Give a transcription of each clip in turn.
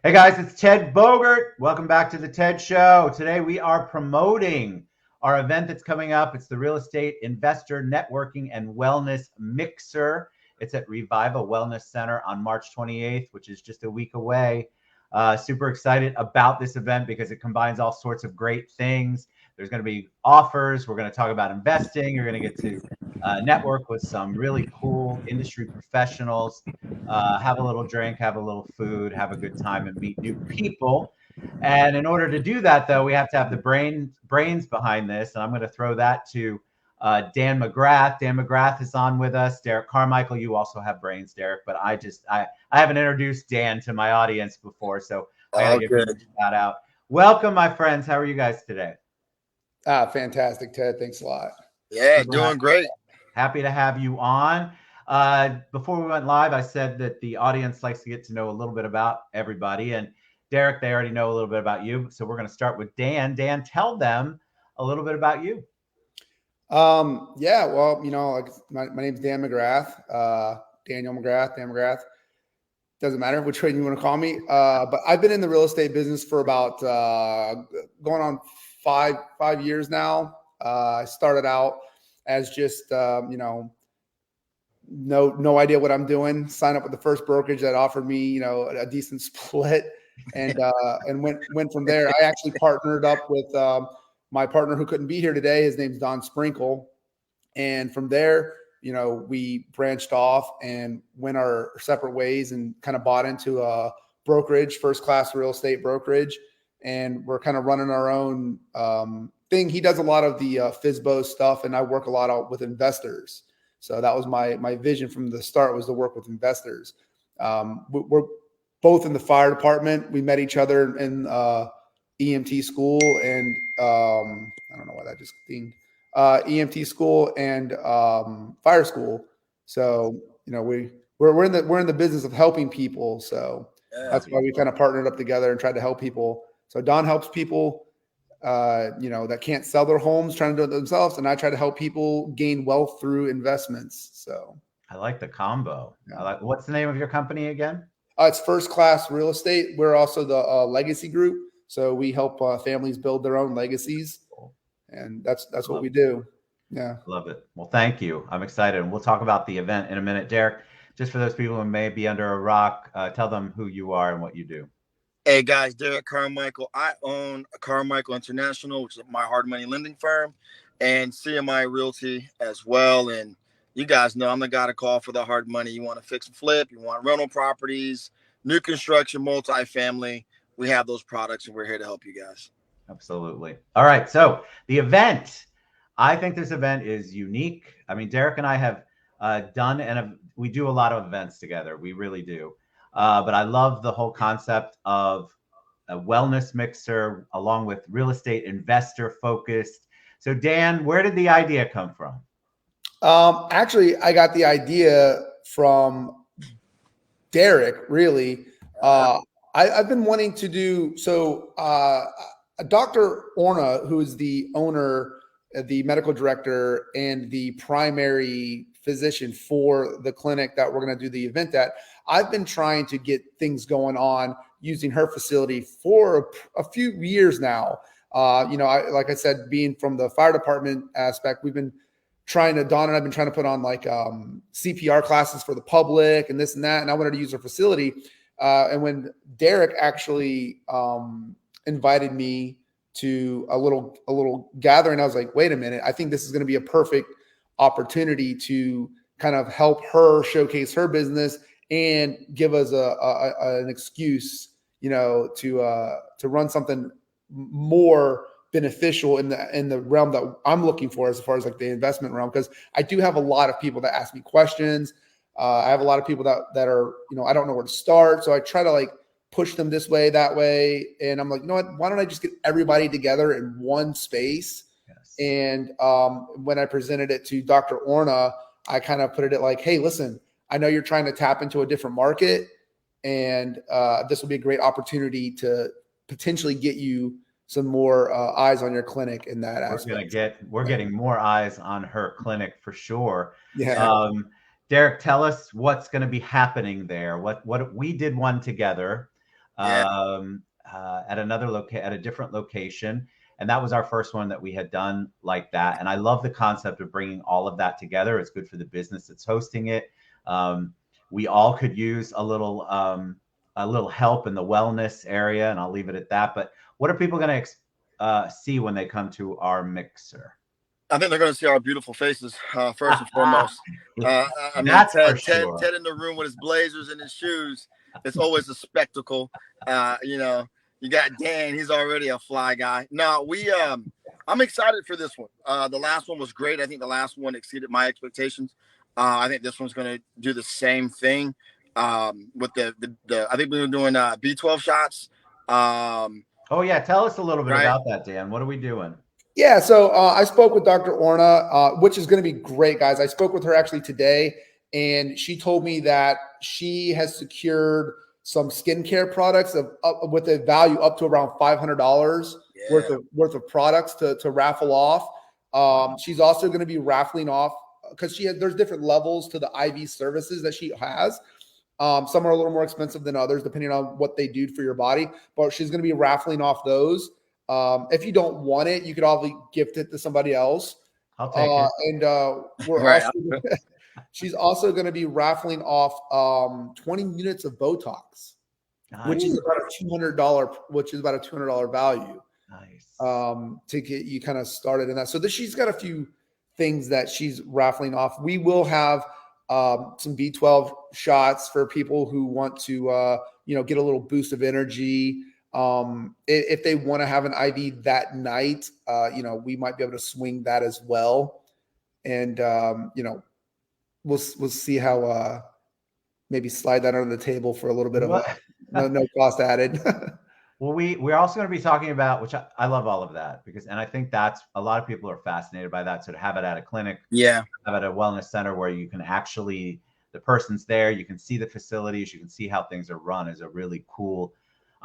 Hey guys, it's Ted Bogert. Welcome back to the TED Show. Today we are promoting our event that's coming up. It's the Real Estate Investor Networking and Wellness Mixer. It's at ReViva Wellness Center on March 28th, which is just a week away. Super excited about this event because it combines all sorts of great things. There's going to be offers. We're going to talk about investing. You're going to get to network with some really cool industry professionals, have a little drink, have a little food, have a good time, and meet new people. And in order to do that, though, we have to have the brains behind this. And I'm going to throw that to Dan McGrath. Dan McGrath is on with us. Derek Carmichael, you also have brains, Derek. But I haven't introduced Dan to my audience before, so I got to give him a shout out. Welcome, my friends. How are you guys today? Fantastic, Ted. Thanks a lot. Yeah, doing great. Happy to have you on. Before we went live, I said that the audience likes to get to know a little bit about everybody. And Derek, they already know a little bit about you. So we're going to start with Dan. Dan, tell them a little bit about you. Yeah, well, like my name's Dan McGrath, Daniel McGrath, Dan McGrath. Doesn't matter which way you want to call me. But I've been in the real estate business for about going on five years now. I started out as just, no idea what I'm doing. Signed up with the first brokerage that offered me, a decent split, and went from there. I actually partnered up with my partner who couldn't be here today. His name's Sprenkel, and from there, we branched off and went our separate ways and kind of bought into a brokerage, first class real estate brokerage, and we're kind of running our own thing. He does a lot of the FSBO stuff, and I work a lot with investors. So that was my vision from the start, was to work with investors. We're both in the fire department. We met each other in EMT school, and I don't know why that just dinged. EMT school and fire school. So we're in the business of helping people. So that's why we kind of partnered up together and tried to help people. So Don helps people that can't sell their homes, trying to do it themselves, and I try to help people gain wealth through investments. So I like the combo. Yeah. What's the name of your company again? It's First Class Real Estate. We're also the legacy group, so we help families build their own legacies, and that's what we do. Yeah, love it. Well, thank you. I'm excited, and we'll talk about the event in a minute. Derek, just for those people who may be under a rock, tell them who you are and what you do. Hey guys, Derek Carmichael. I own Carmichael International, which is my hard money lending firm, and CMI Realty as well. And you guys know I'm the guy to call for the hard money. You want to fix and flip, you want rental properties, new construction, multifamily. We have those products, and we're here to help you guys. Absolutely. All right. So the event, I think this event is unique. I mean, Derek and I have done, and we do a lot of events together. We really do. But I love the whole concept of a wellness mixer along with real estate investor focused. So Dan, where did the idea come from? Actually, I got the idea from Derek, really. I've been wanting to do, so Dr. Orna, who is the owner, the medical director, and the primary physician for the clinic that we're going to do the event at, I've been trying to get things going on using her facility for a few years now. Like I said, being from the fire department aspect, we've been trying to, Dawn and I've been trying to put on like CPR classes for the public and this and that. And I wanted to use her facility. And when Derek actually invited me to a little gathering, I was like, wait a minute, I think this is going to be a perfect opportunity to kind of help her showcase her business and give us an excuse, to run something more beneficial in the realm that I'm looking for, as far as like the investment realm, because I do have a lot of people that ask me questions. I have a lot of people that are, I don't know where to start. So I try to like push them this way, that way. And I'm like, you know what, why don't I just get everybody together in one space? Yes. And when I presented it to Dr. Orna, I kind of put it like, hey, listen, I know you're trying to tap into a different market, and this will be a great opportunity to potentially get you some more eyes on your clinic in that aspect. We're getting more eyes on her clinic for sure. Yeah. Derek, tell us what's going to be happening there. What we did one together. Yeah. At at a different location. And that was our first one that we had done like that. And I love the concept of bringing all of that together. It's good for the business that's hosting it. We all could use a little help in the wellness area, and I'll leave it at that. But what are people going to see when they come to our mixer? I think they're going to see our beautiful faces first and foremost. I mean, That's for sure. Ted in the room with his blazers and his shoes. It's always a spectacle. You know, you got Dan. He's already a fly guy. No, I'm excited for this one. The last one was great. I think the last one exceeded my expectations. I think this one's going to do the same thing with the. I think we were doing B12 shots. Oh yeah, tell us a little bit about that, Dan. What are we doing? Yeah, so I spoke with Dr. Orna, which is going to be great, guys. I spoke with her actually today, and she told me that she has secured some skincare products with a value up to around $500 worth of products to raffle off. She's also going to be raffling off because there's different levels to the IV services that she has. Some are a little more expensive than others, depending on what they do for your body. But she's going to be raffling off those. If you don't want it, you could obviously gift it to somebody else. I'll take it. And she's also going to be raffling off 20 units of Botox, which is about a $200 value. Nice. To get you kind of started in that. So she's got a few things that she's raffling off. We will have some B12 shots for people who want to get a little boost of energy. If they want to have an IV that night, we might be able to swing that as well. And, we'll see how, maybe slide that under the table for a little bit of no cost added. Well, we're also going to be talking about, which I love all of that and I think that's a lot of people are fascinated by that. So to have it at a clinic, have it at a wellness center where you can actually, the person's there, you can see the facilities, you can see how things are run is a really cool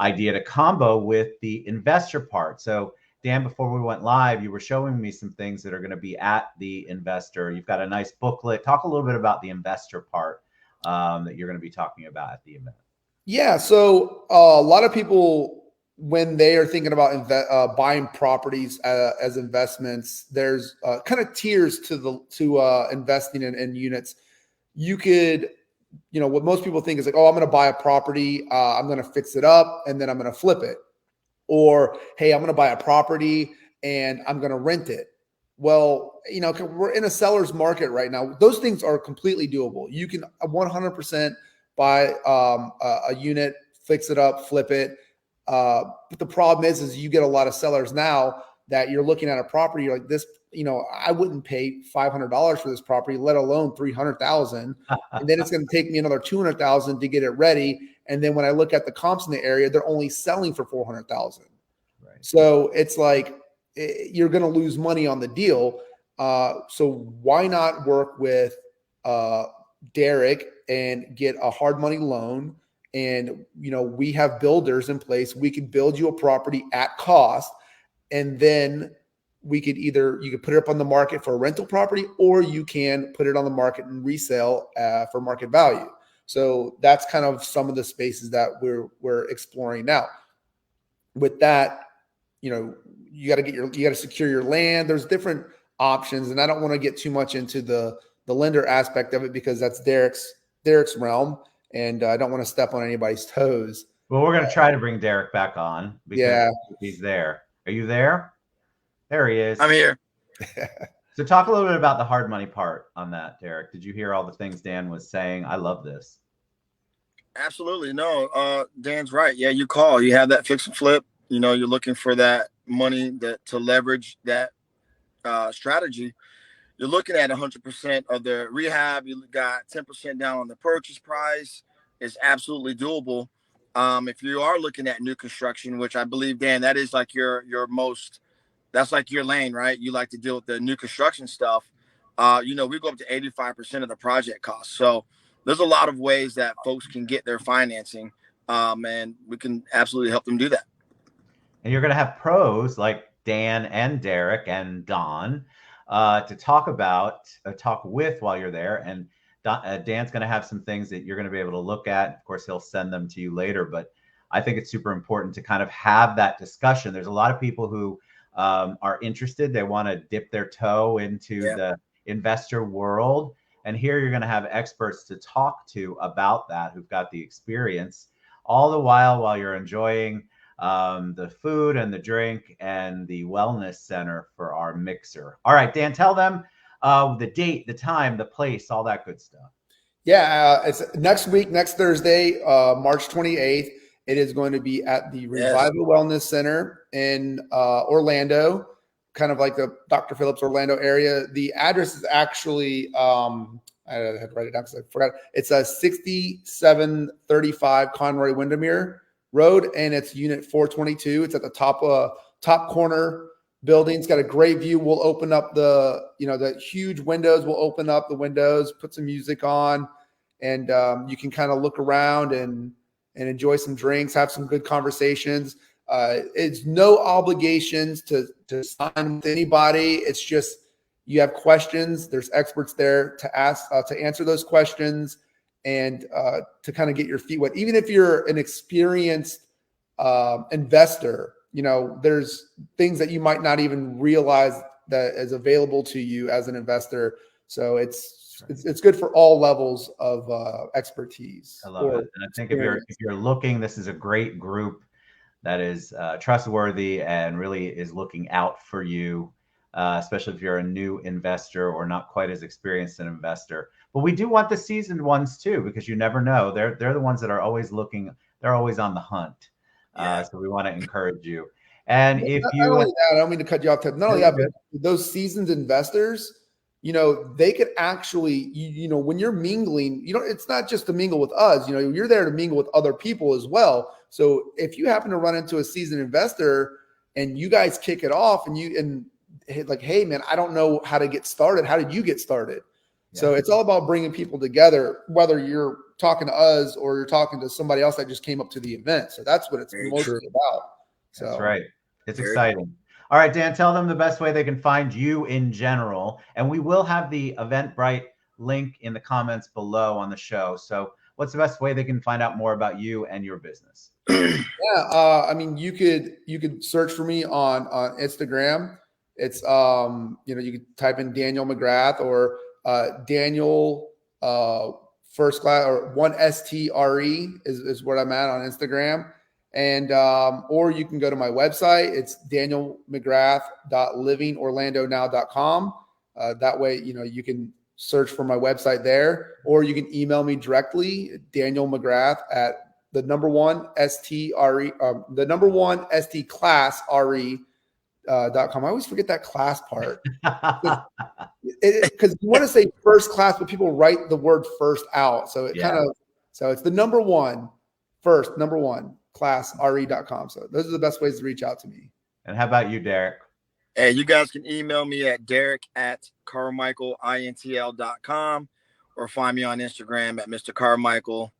idea to combo with the investor part. So Dan, before we went live, you were showing me some things that are going to be at the investor. You've got a nice booklet. Talk a little bit about the investor part that you're going to be talking about at the event. Yeah. So a lot of people, when they are thinking about buying properties as investments, there's kind of tiers to investing in units. You could, what most people think is like, oh, I'm going to buy a property, I'm going to fix it up, and then I'm going to flip it. Or, hey, I'm going to buy a property and I'm going to rent it. Well, we're in a seller's market right now. Those things are completely doable. You can 100% buy a unit, fix it up, flip it. But the problem is you get a lot of sellers now that you're looking at a property, you're like this, I wouldn't pay $500 for this property, let alone $300,000. And then it's going to take me another $200,000 to get it ready. And then when I look at the comps in the area, they're only selling for $400,000. Right. So it's like, you're going to lose money on the deal. So why not work with Derek and get a hard money loan? And, we have builders in place. We can build you a property at cost. And then you could put it up on the market for a rental property, or you can put it on the market and resell for market value. So that's kind of some of the spaces that we're exploring now. With that, you got to secure your land. There's different options, and I don't want to get too much into the lender aspect of it because that's Derek's realm, and I don't want to step on anybody's toes. Well, we're going to try to bring Derek back on because he's there. Are you there? There he is. I'm here. So talk a little bit about the hard money part on that, Derek. Did you hear all the things Dan was saying? I love this. Absolutely. No, Dan's right. Yeah, you have that fix and flip. You're looking for that money to leverage that strategy. You're looking at 100% of the rehab. You got 10% down on the purchase price. It's absolutely doable. If you are looking at new construction, which I believe, Dan, that is like that's like your lane, right? You like to deal with the new construction stuff. We go up to 85% of the project cost. So there's a lot of ways that folks can get their financing, and we can absolutely help them do that. And you're going to have pros like Dan and Derek and Don to talk with while you're there. And Dan's going to have some things that you're going to be able to look at. Of course, he'll send them to you later. But I think it's super important to kind of have that discussion. There's a lot of people who are interested. They want to dip their toe into the investor world. And here you're going to have experts to talk to about that who've got the experience, all the while you're enjoying the food and the drink and the wellness center for our mixer. All right, Dan, tell them the date, the time, the place, all that good stuff. Yeah, it's next week, next Thursday, March 28th. It is going to be at the ReViva Wellness Center in Orlando, kind of like the Dr. Phillips Orlando area. The address is actually, I had to write it down because I forgot. It's a 6735 Conroy Windermere Road, and it's unit 422. It's at the top corner building. It's got a great view. We'll open up the huge windows. We'll open up the windows, put some music on, and you can kind of look around and enjoy some drinks, have some good conversations. It's no obligations to sign with anybody. It's just you have questions. There's experts there to ask, to answer those questions, and to kind of get your feet wet. Even if you're an experienced investor, there's things that you might not even realize that is available to you as an investor. So it's good for all levels of expertise. I love it. And I think if you're looking, this is a great group that is trustworthy and really is looking out for you, especially if you're a new investor or not quite as experienced an investor. But we do want the seasoned ones too, because you never know. They're the ones that are always looking. They're always on the hunt. So we want to encourage you. And if you, not only that, I don't mean to cut you off. Not only that, but those seasoned investors, they could actually, when you're mingling, it's not just to mingle with us, you're there to mingle with other people as well. So if you happen to run into a seasoned investor and you guys kick it off and like, hey man, I don't know how to get started. How did you get started? Yeah. So it's all about bringing people together, whether you're talking to us or you're talking to somebody else that just came up to the event. So that's what it's mostly about. So that's right. It's exciting. All right, Dan, tell them the best way they can find you in general. And we will have the Eventbrite link in the comments below on the show. So what's the best way they can find out more about you and your business? Yeah, you could search for me on Instagram. It's you could type in Daniel McGrath or Daniel first class or 1STRE is what I'm at on Instagram. And or you can go to my website. It's danielmcgrath.livingorlandonow.com. That way, you can search for my website there, or you can email me directly, Daniel McGrath at the number one ST class RE.com. I always forget that class part because you want to say first class, but people write the word first out. So so it's the number one class RE.com. So those are the best ways to reach out to me. And how about you, Derek? Hey, you guys can email me at derek@carmichaelintl.com or find me on Instagram at Mr. Carmichael,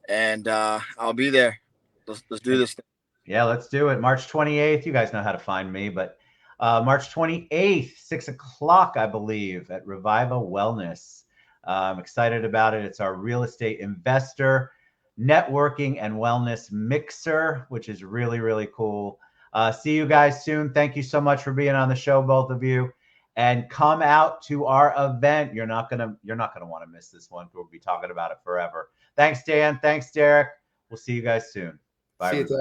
and I'll be there. Let's do this thing. Yeah, let's do it. March 28th. You guys know how to find me, but March 28th, 6 o'clock, I believe, at ReViva Wellness. I'm excited about it. It's our real estate investor networking and wellness mixer, which is really, really cool. See you guys soon. Thank you so much for being on the show, both of you. And come out to our event. You're not gonna want to miss this one. We'll be talking about it forever. Thanks, Dan. Thanks, Derek. We'll see you guys soon. Bye. See you, Ted.